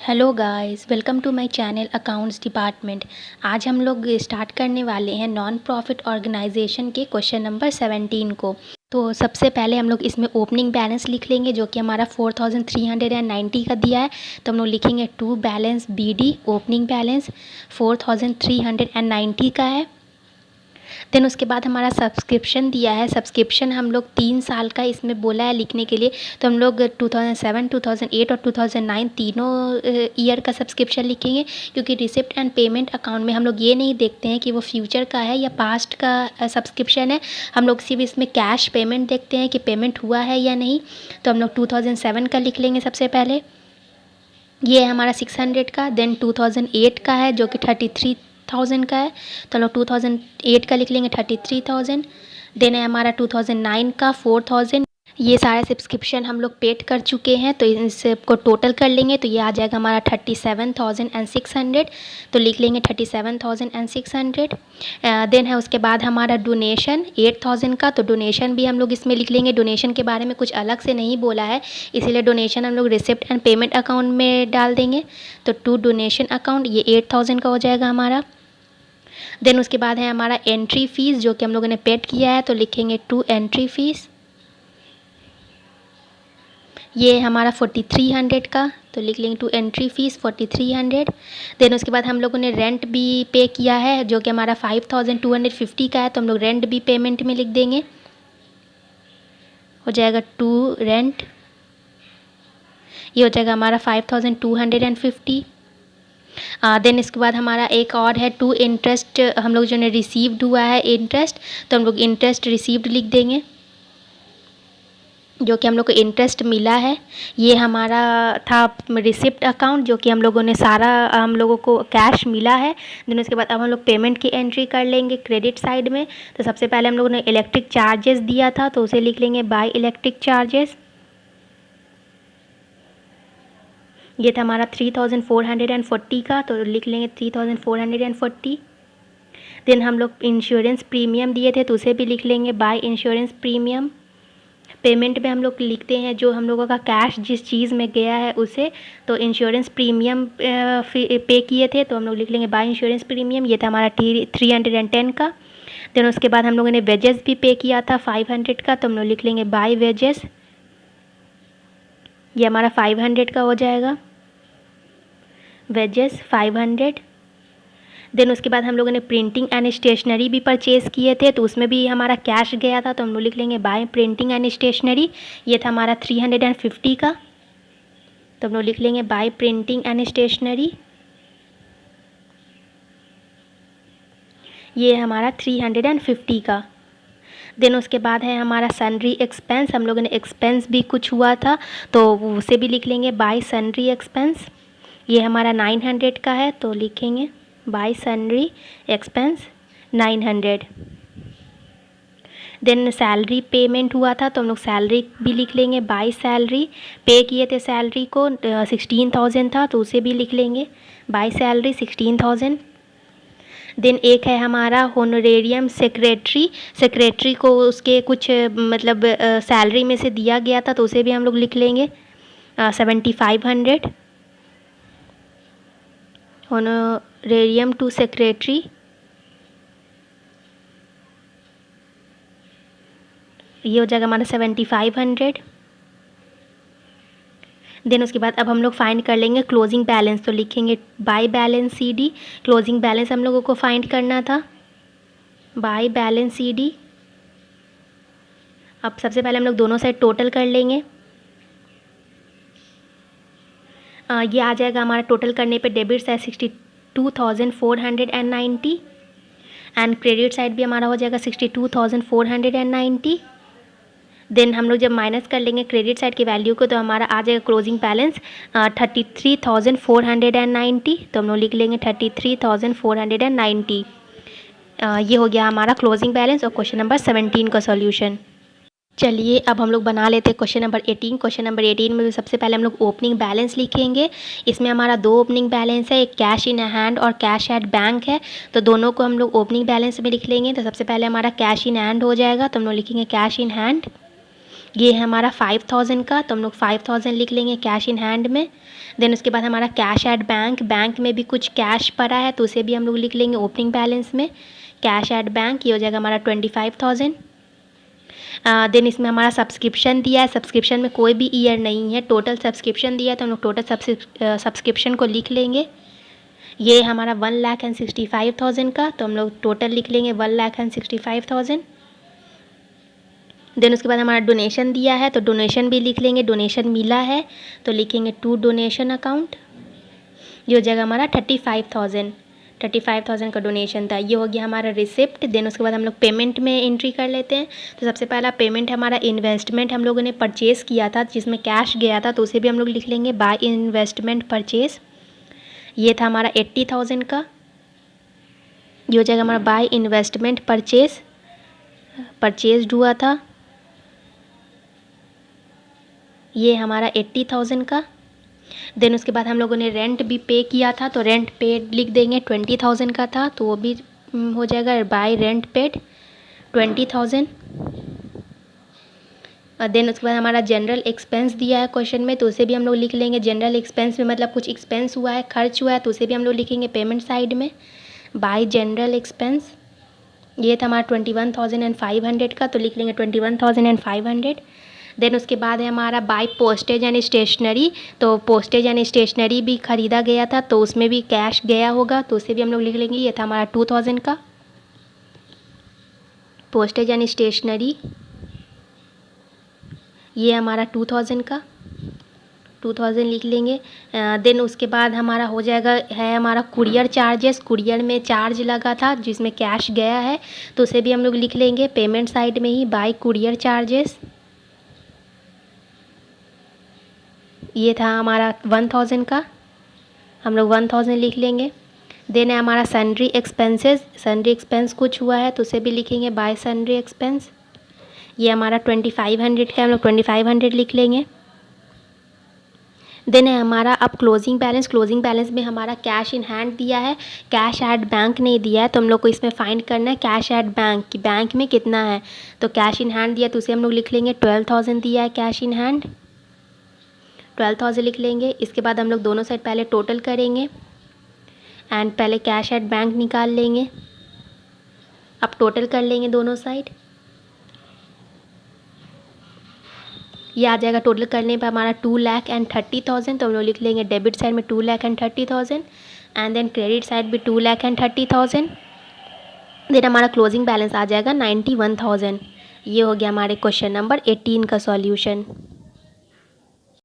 Hello guys, welcome to my channel accounts department. आज हम लोग स्टार्ट करने वाले हैं नॉन प्रॉफिट ऑर्गेनाइजेशन के क्वेश्चन नंबर 17 को। तो सबसे पहले हम लोग इसमें ओपनिंग बैलेंस लिख लेंगे जो कि हमारा 4390 का दिया है। तो हम लोग लिखेंगे to balance B D opening balance 4390 का है। देन उसके बाद हमारा सब्सक्रिप्शन दिया है। सब्सक्रिप्शन हम लोग 3 साल का इसमें बोला है लिखने के लिए। तो हम लोग 2007, 2008 और 2009 तीनों ईयर का सब्सक्रिप्शन लिखेंगे, क्योंकि रिसिप्ट एंड पेमेंट अकाउंट में हम लोग ये नहीं देखते हैं कि वो फ्यूचर का है या पास्ट का सब्सक्रिप्शन है। हम लोग सिर्फ इसमें कैश पेमेंट देखते हैं कि पेमेंट हुआ है या नहीं। तो हम लोग 2007 का लिख लेंगे सबसे पहले। ये है हमारा 600 का। देन 2008 का है जो कि 33,000 का है। तो लोग 2008 का लिख लेंगे 33,000। देन है हमारा 2009 का 4,000। ये सारे सब्सक्रिप्शन हम लोग पेड कर चुके हैं, तो इसको टोटल कर लेंगे तो ये आ जाएगा हमारा 37,600। तो लिख लेंगे 37,600। देन है उसके बाद हमारा डोनेशन 8,000 का। तो डोनेशन भी हम लोग इसमें लिख लेंगे। डोनेशन के बारे में कुछ अलग से नहीं बोला है, इसीलिए डोनेशन हम लोग रिसिप्ट एंड पेमेंट अकाउंट में डाल देंगे। तो टू डोनेशन अकाउंट ये 8,000 का हो जाएगा हमारा। देन उसके बाद है हमारा एंट्री फ़ीस जो कि हम लोगों ने पेड किया है, तो लिखेंगे टू एंट्री फ़ीस। ये हमारा 4300 का। तो लिख लेंगे टू एंट्री फ़ीस 4300। देन उसके बाद हम लोगों ने रेंट भी पे किया है जो कि हमारा 5250 का है। तो हम लोग रेंट भी पेमेंट में लिख देंगे, हो जाएगा टू रेंट। ये हो जाएगा हमारा 5250। देन इसके बाद हमारा एक और है टू इंटरेस्ट, हम लोग जो ने रिसीव्ड हुआ है इंटरेस्ट। तो हम लोग इंटरेस्ट रिसीव्ड लिख देंगे जो कि हम लोग को इंटरेस्ट मिला है। ये हमारा था रिसिप्ट अकाउंट जो कि हम लोगों ने सारा हम लोगों को कैश मिला है। देन उसके बाद अब हम लोग पेमेंट की एंट्री कर लेंगे क्रेडिट साइड में। तो सबसे पहले हम लोगों ने इलेक्ट्रिक चार्जेस दिया था, तो उसे लिख लेंगे बाय इलेक्ट्रिक चार्जेस। ये था हमारा 3440 का। तो लिख लेंगे 3440। देन हम लोग इंश्योरेंस प्रीमियम दिए थे, तो उसे भी लिख लेंगे बाय इंश्योरेंस प्रीमियम। पेमेंट में हम लोग लिखते हैं जो हम लोगों का कैश जिस चीज़ में गया है उसे। तो इंश्योरेंस प्रीमियम पे किए थे, तो हम लोग लिख लेंगे बाय इंश्योरेंस प्रीमियम। ये था हमारा 310 का। देन उसके बाद हम लोगों ने वेजेस भी पे किया था 500 का। तो हम लोग लिख लेंगे बाय वेजेस। ये हमारा 500 का हो जाएगा, वेजेस 500। देन उसके बाद हम लोगों ने प्रिंटिंग एंड स्टेशनरी भी परचेज़ किए थे, तो उसमें भी हमारा कैश गया था। तो हम लोग लिख लेंगे बाय प्रिंटिंग एंड स्टेशनरी। ये था हमारा 350 का। तो हम लोग लिख लेंगे बाय प्रिंटिंग एंड स्टेशनरी। ये हमारा 350 का। देन उसके बाद है हमारा सन्ड्री एक्सपेंस। हम लोगों ने एक्सपेंस भी कुछ हुआ था, तो उसे भी लिख लेंगे बाय सन्ड्री एक्सपेंस। ये हमारा 900 का है, तो लिखेंगे by sundry expense 900। Then salary payment हुआ था, तो हम लोग सैलरी भी लिख लेंगे बाय सैलरी। पे किए थे सैलरी को 16,000 था, तो उसे भी लिख लेंगे बाय सैलरी 16,000। देन एक है हमारा होनोरेरियम सेक्रेटरी। सेक्रेटरी को उसके कुछ मतलब सैलरी में से दिया गया था, तो उसे भी हम लोग लिख लेंगे 7500। होनोरेरियम टू सेक्रेटरी, ये हो जाएगा हमारा 7500। देन उसके बाद अब हम लोग फाइंड कर लेंगे क्लोजिंग बैलेंस। तो लिखेंगे by balance C D. Closing balance हम लोगों को फाइंड करना था, बाय बैलेंस सी डी। अब सबसे पहले हम लोग दोनों साइड टोटल कर लेंगे। ये आ जाएगा हमारा टोटल करने पे debit side 62,490 and credit side भी हमारा हो जाएगा 62,490। देन हम लोग जब माइनस कर लेंगे क्रेडिट साइड की वैल्यू को, तो हमारा आ जाएगा क्लोजिंग बैलेंस 33,490। तो हम लोग लिख लेंगे 33,490। ये हो गया हमारा क्लोजिंग बैलेंस और क्वेश्चन नंबर 17 का सॉल्यूशन। चलिए अब हम लोग बना लेते हैं क्वेश्चन नंबर 18। क्वेश्चन नंबर 18 में सबसे पहले हम लोग ओपनिंग बैलेंस लिखेंगे। इसमें हमारा दो ओपनिंग बैलेंस है, एक कैश इन हैंड और कैश एट बैंक है। तो दोनों को हम लोग ओपनिंग बैलेंस में लिख लेंगे। तो सबसे पहले हमारा कैश इन हैंड हो जाएगा, तो हम लोग लिखेंगे कैश इन हैंड। ये है हमारा 5000 का, तो हम लोग 5000 लिख लेंगे कैश इन हैंड में। देन उसके बाद हमारा कैश एट बैंक, बैंक में भी कुछ कैश पड़ा है तो उसे भी हम लोग लिख लेंगे ओपनिंग बैलेंस में। कैश एट बैंक ये हो जाएगा हमारा 25,000। देन इसमें हमारा सब्सक्रिप्शन दिया है, सब्सक्रिप्शन में कोई भी ईयर नहीं है, टोटल सब्सक्रिप्शन दिया है तो हम लोग टोटल सब्सक्रिप्शन को लिख लेंगे। ये हमारा 1,65,000 का, तो हम लोग टोटल लिख लेंगे 1,65,000। देन उसके बाद हमारा डोनेशन दिया है तो डोनेशन भी लिख लेंगे, डोनेशन मिला है तो लिखेंगे टू डोनेशन अकाउंट। ये हो जाएगा हमारा 35,000 का डोनेशन था। ये हो गया हमारा रिसिप्ट। देन उसके बाद हम लोग पेमेंट में एंट्री कर लेते हैं। तो सबसे पहला पेमेंट हमारा इन्वेस्टमेंट हम लोगों ने परचेज़ किया था जिसमें कैश गया था तो उसे भी हम लोग लिख लेंगे बाय इन्वेस्टमेंट परचेज़। ये था हमारा 80,000 का। ये हो जाएगा हमारा बाय इन्वेस्टमेंट परचेज हुआ था, ये हमारा 80,000 का। देन उसके बाद हम लोगों ने रेंट भी पे किया था तो रेंट पेड लिख देंगे, 20,000 का था तो वो भी हो जाएगा बाय रेंट पेड 20,000। देन उसके बाद हमारा जनरल एक्सपेंस दिया है क्वेश्चन में तो उसे भी हम लोग लिख लेंगे। जनरल एक्सपेंस में मतलब कुछ एक्सपेंस हुआ है, खर्च हुआ है तो उसे भी हम लोग लिखेंगे पेमेंट साइड में बाय जनरल एक्सपेंस। ये था हमारा 21,500 का तो लिख लेंगे 21,500। देन उसके बाद है हमारा बाय पोस्टेज एंड स्टेशनरी, तो पोस्टेज एंड स्टेशनरी भी ख़रीदा गया था तो उसमें भी कैश गया होगा तो उसे भी हम लोग लिख लेंगे। ये था हमारा 2,000 का पोस्टेज एंड स्टेशनरी, ये हमारा 2,000 का 2,000 लिख लेंगे। देन उसके बाद हमारा हो जाएगा है हमारा कुरियर चार्जेस, कुरियर में चार्ज लगा था जिसमें कैश गया है तो उसे भी हम लोग लिख लेंगे पेमेंट साइड में ही बाय कुरियर चार्जेस। ये था हमारा 1,000 का, हम लोग 1,000 लिख लेंगे। देन है हमारा सन्ड्री एक्सपेंसेस, सन्ड्री एक्सपेंस कुछ हुआ है तो उसे भी लिखेंगे बाय सन्ड्री एक्सपेंस। ये हमारा 2,500 का, हम लोग 2,500 लिख लेंगे। देन है हमारा अब क्लोजिंग बैलेंस, क्लोजिंग बैलेंस में हमारा कैश इन हैंड दिया है, कैश एट बैंक नहीं दिया है तो हम लोग को इसमें फाइंड करना है कैश एट बैंक कि बैंक में कितना है। तो कैश इन हैंड दिया तो उसे हम लोग लिख लेंगे 12,000 दिया है कैश इन हैंड, 12,000 लिख लेंगे। इसके बाद हम लोग दोनों साइड पहले टोटल करेंगे एंड पहले कैश एट बैंक निकाल लेंगे। अब टोटल कर लेंगे दोनों साइड, ये आ जाएगा। टोटल करने पर हमारा 2,30,000 तो हम लोग लिख लेंगे डेबिट साइड में 2,30,000 एंड देन क्रेडिट साइड भी 2,30,000। देन हमारा क्लोजिंग बैलेंस आ जाएगा 91,000। ये हो गया हमारे क्वेश्चन नंबर 18 का सॉल्यूशन।